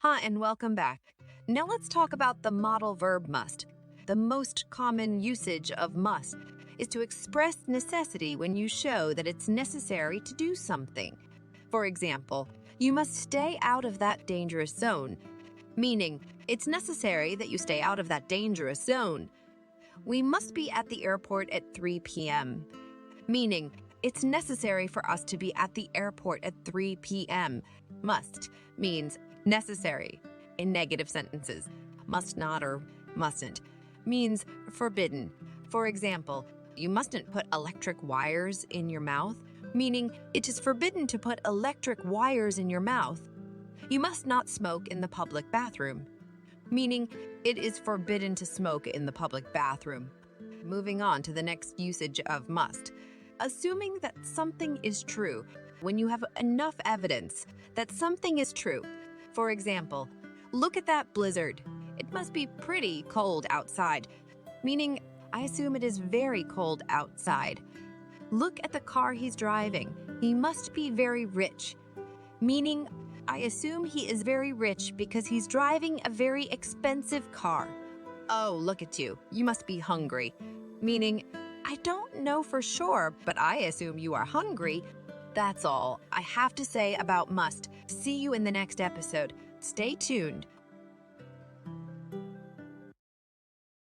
Hi, and welcome back. Now let's talk about the modal verb must. The most common usage of must is to express necessity when you show that it's necessary to do something. For example, you must stay out of that dangerous zone, meaning it's necessary that you stay out of that dangerous zone. We must be at the airport at 3 p.m., meaning it's necessary for us to be at the airport at 3 p.m. Must means necessary in negative sentences. Must not or mustn't means forbidden. For example, you mustn't put electric wires in your mouth, meaning it is forbidden to put electric wires in your mouth. You must not smoke in the public bathroom, meaning it is forbidden to smoke in the public bathroom. Moving on to the next usage of must. Assuming that something is true when you have enough evidence that something is true. For example, look at that blizzard. It must be pretty cold outside, meaning I assume it is very cold outside. Look at the car he's driving. He must be very rich, meaning I assume he is very rich because he's driving a very expensive car. Oh, look at you. You must be hungry, meaning I don't know for sure, but I assume you are hungry. That's all I have to say about must. See you in the next episode. Stay tuned.